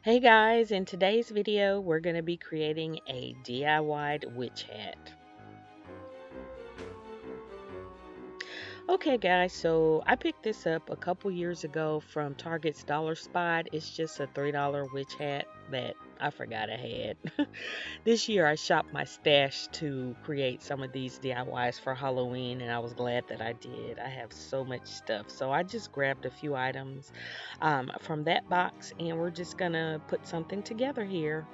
Hey guys, in today's video, we're going to be creating a DIY witch hat. Okay guys, so I picked this up a couple years ago from Target's Dollar Spot. It's just a $3 witch hat that I forgot I had. This year I shopped my stash to create some of these DIYs for Halloween and I was glad that I did. I have so much stuff. So I just grabbed a few items from that box and we're just going to put something together here.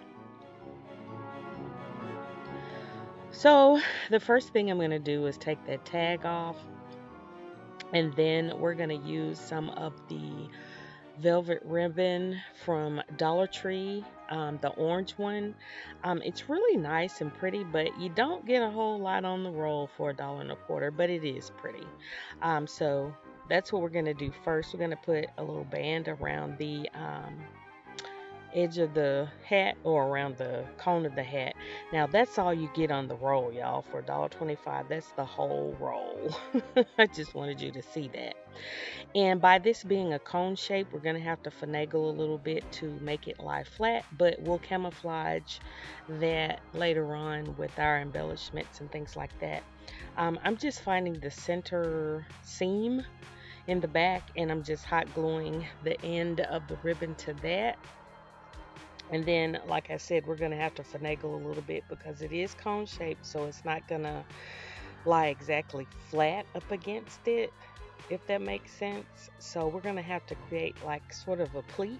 So the first thing I'm going to do is take that tag off, and then we're going to use some of the velvet ribbon from Dollar Tree, the orange one. It's really nice and pretty, but you don't get a whole lot on the roll for $1.25, but it is pretty. So that's what we're going to do first. We're going to put a little band around the edge of the hat or around the cone of the hat. Now that's all you get on the roll, y'all, for $1.25. That's the whole roll. I just wanted you to see that. And by this being a cone shape, we're going to have to finagle a little bit to make it lie flat, but we'll camouflage that later on with our embellishments and things like that. I'm just finding the center seam in the back and I'm just hot gluing the end of the ribbon to that. And then, like I said, we're going to have to finagle a little bit because it is cone shaped, so it's not going to lie exactly flat up against it, if that makes sense. So we're going to have to create like sort of a pleat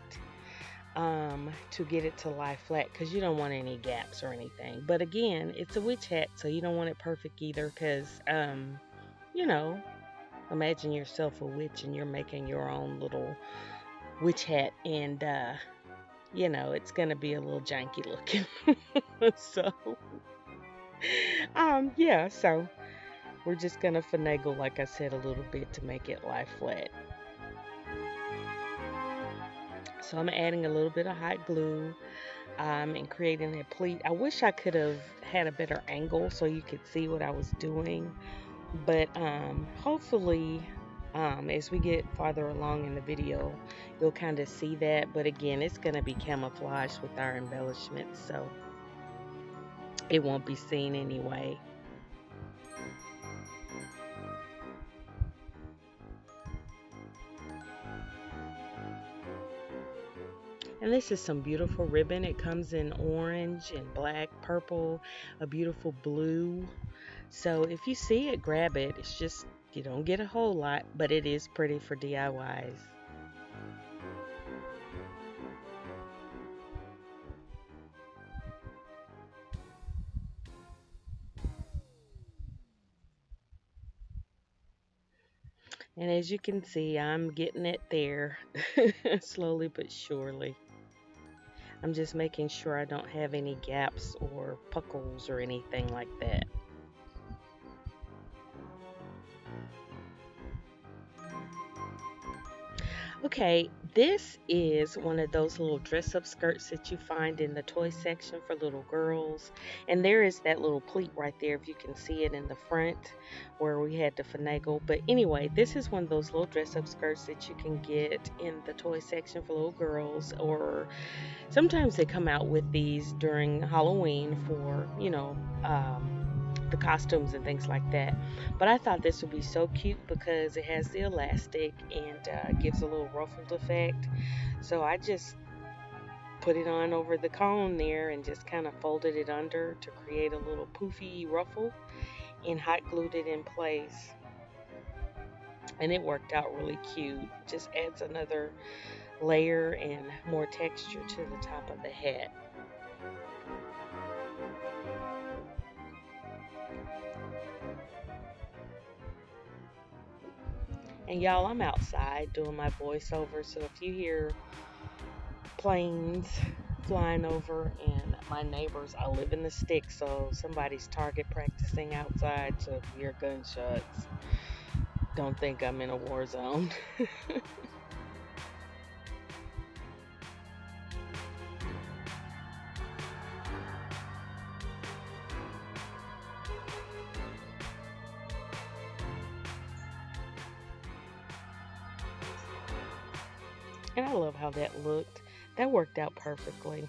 to get it to lie flat because you don't want any gaps or anything. But again, it's a witch hat, so you don't want it perfect either because, you know, imagine yourself a witch and you're making your own little witch hat and, it's gonna be a little janky looking. So, yeah, so we're just gonna finagle, like I said, a little bit to make it lie flat. So I'm adding a little bit of hot glue, and creating a pleat. I wish I could have had a better angle so you could see what I was doing, but hopefully as we get farther along in the video, you'll kind of see that. But again, it's going to be camouflaged with our embellishments, so it won't be seen anyway. And this is some beautiful ribbon. It comes in orange and black, purple, a beautiful blue. So if you see it, grab it. It's just, you don't get a whole lot, but it is pretty for DIYs. And as you can see, I'm getting it there slowly but surely. I'm just making sure I don't have any gaps or puckles or anything like that. Okay, this is one of those little dress-up skirts that you find in the toy section for little girls. And there is that little pleat right there, if you can see it in the front where we had to finagle. But anyway, this is one of those little dress-up skirts that you can get in the toy section for little girls, or sometimes they come out with these during Halloween for, the costumes and things like that. But I thought this would be so cute because it has the elastic and gives a little ruffled effect. So I just put it on over the cone there and just kind of folded it under to create a little poofy ruffle and hot glued it in place. And it worked out really cute. Just adds another layer and more texture to the top of the hat. And y'all, I'm outside doing my voiceover, so if you hear planes flying over and my neighbors, I live in the sticks, so somebody's target practicing outside, so if you hear gunshots, don't think I'm in a war zone. And I love how that looked. That worked out perfectly.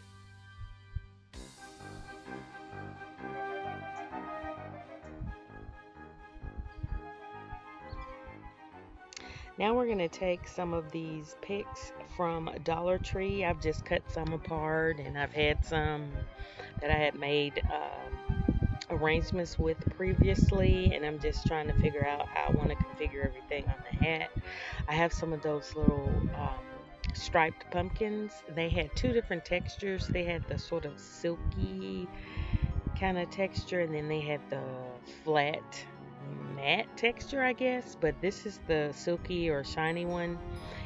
Now we're going to take some of these picks from Dollar Tree. I've just cut some apart and I've had some that I had made arrangements with previously, and I'm just trying to figure out how I want to configure everything on the hat. I have some of those little striped pumpkins. They had two different textures. They had the sort of silky kind of texture, and then they had the flat matte texture, I guess. But this is the silky or shiny one,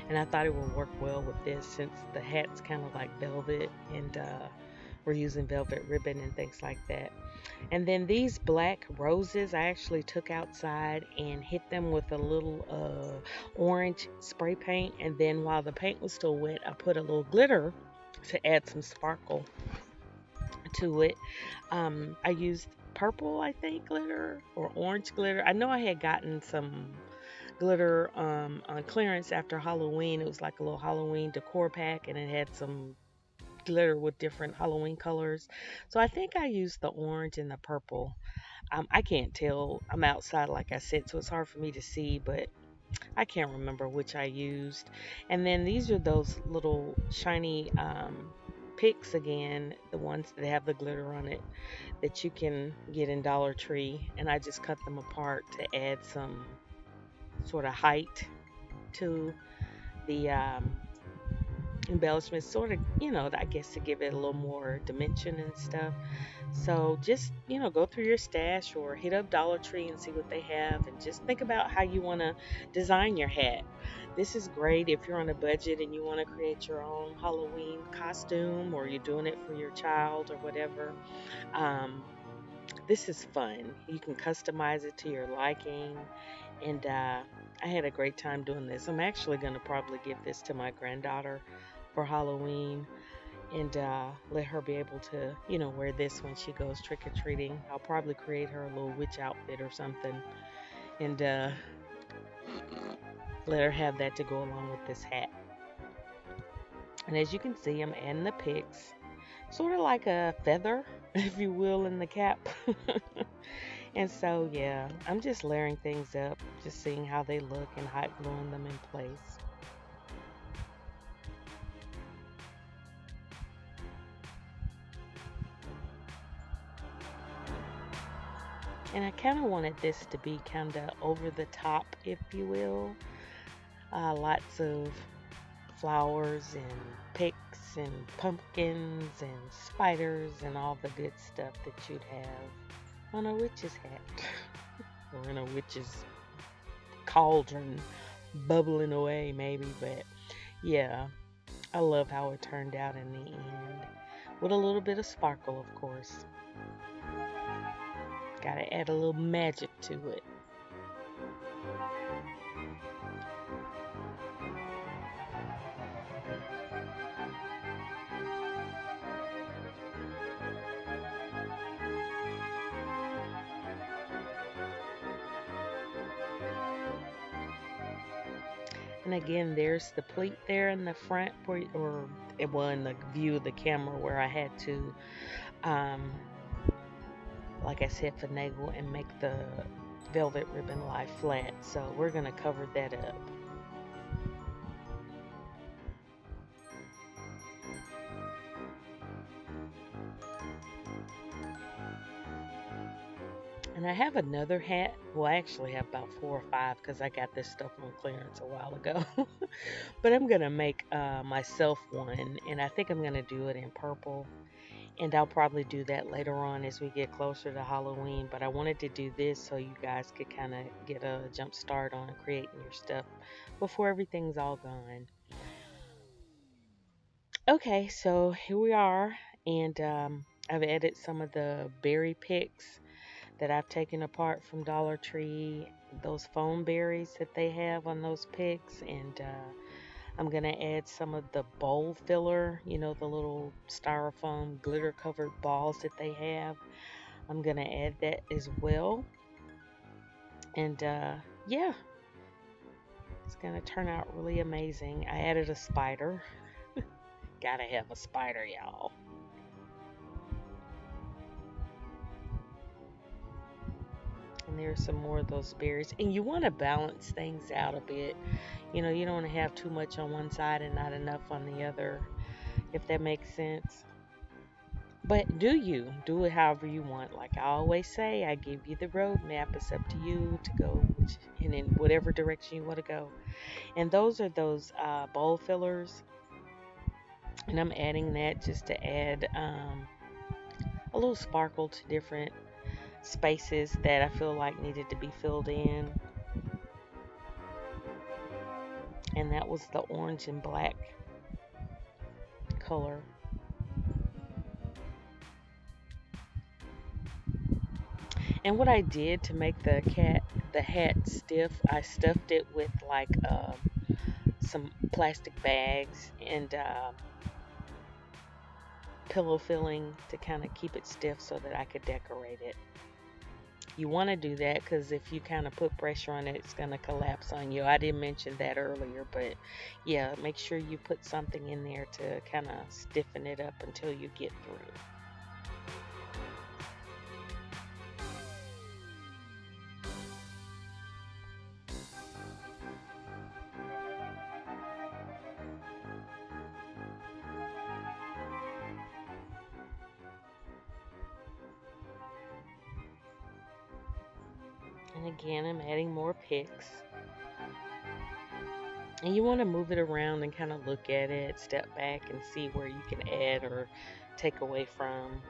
and I thought it would work well with this since the hat's kind of like velvet, and we're using velvet ribbon and things like that. And then these black roses, I actually took outside and hit them with a little orange spray paint. And then while the paint was still wet, I put a little glitter to add some sparkle to it. I used purple, I think, glitter or orange glitter. I know I had gotten some glitter on clearance after Halloween. It was like a little Halloween decor pack, and it had some glitter with different Halloween colors. So I think I used the orange and the purple. I can't tell. I'm outside, like I said, so it's hard for me to see, but I can't remember which I used. And then these are those little shiny picks again, the ones that have the glitter on it that you can get in Dollar Tree. And I just cut them apart to add some sort of height to the embellishments, sort of, I guess to give it a little more dimension and stuff. So just, go through your stash or hit up Dollar Tree and see what they have and just think about how you want to design your hat. This is great if you're on a budget and you want to create your own Halloween costume or you're doing it for your child or whatever. Um, this is fun. You can customize it to your liking. And I had a great time doing this. I'm actually going to probably give this to my granddaughter for Halloween and let her be able to, wear this when she goes trick or treating. I'll probably create her a little witch outfit or something and let her have that to go along with this hat. And as you can see, I'm adding the picks, sort of like a feather, if you will, in the cap. And so, yeah, I'm just layering things up, just seeing how they look and hot gluing them in place. And I kind of wanted this to be kind of over the top, if you will. Lots of flowers and picks and pumpkins and spiders and all the good stuff that you'd have on a witch's hat or in a witch's cauldron bubbling away, maybe. But yeah, I love how it turned out in the end with a little bit of sparkle, of course. Gotta add a little magic to it. And again, there's the pleat there in the front, or well, in the view of the camera where I had to, um, like I said, finagle and make the velvet ribbon lie flat. So we're gonna cover that up. And I have another hat. Well, I actually have about four or five because I got this stuff on clearance a while ago. But I'm gonna make myself one, and I think I'm gonna do it in purple. And I'll probably do that later on as we get closer to Halloween. But I wanted to do this so you guys could kind of get a jump start on creating your stuff before everything's all gone. Okay, so here we are, and I've added some of the berry picks that I've taken apart from Dollar Tree, those foam berries that they have on those picks, and I'm gonna add some of the bowl filler, the little styrofoam glitter covered balls that they have. I'm gonna add that as well, and yeah, it's gonna turn out really amazing. I added a spider. gotta have a spider, y'all. And there's some more of those berries. And you want to balance things out a bit. You don't want to have too much on one side and not enough on the other, if that makes sense. But do it however you want. Like I always say, I give you the roadmap. It's up to you to go and in whatever direction you want to go. And those are those bowl fillers. And I'm adding that just to add a little sparkle to different spaces that I feel like needed to be filled in. And that was the orange and black color. And what I did to make the hat stiff, I stuffed it with like some plastic bags and pillow filling to kind of keep it stiff so that I could decorate it. You want to do that because if you kind of put pressure on it, it's going to collapse on you. I didn't mention that earlier, but yeah, make sure you put something in there to kind of stiffen it up until you get through. And again, I'm adding more picks. And you want to move it around and kind of look at it, step back and see where you can add or take away from.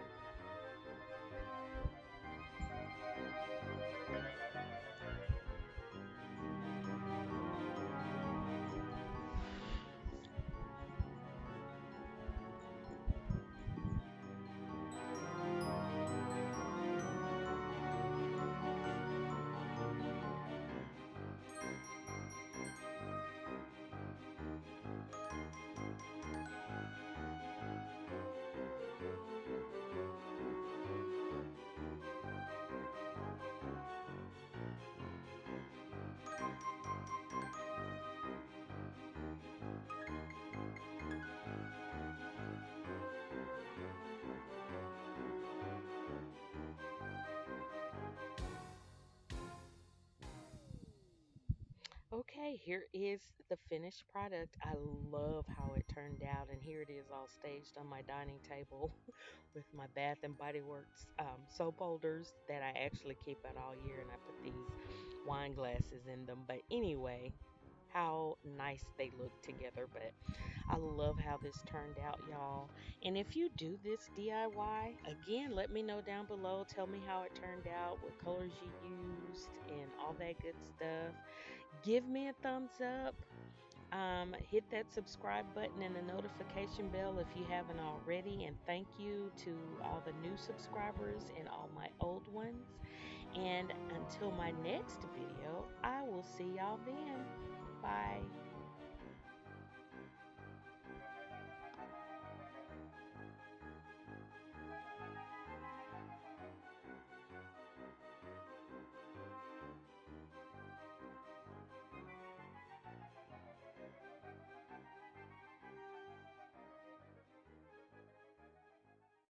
Okay, here is the finished product. I love how it turned out, and here it is all staged on my dining table with my Bath and Body Works soap holders that I actually keep out all year, and I put these wine glasses in them. But anyway, how nice they look together. But I love how this turned out, y'all. And if you do this DIY, again, let me know down below. Tell me how it turned out, what colors you used, and all that good stuff. Give me a thumbs up. Hit that subscribe button and the notification bell if you haven't already. And thank you to all the new subscribers and all my old ones. And until my next video, I will see y'all then. Bye.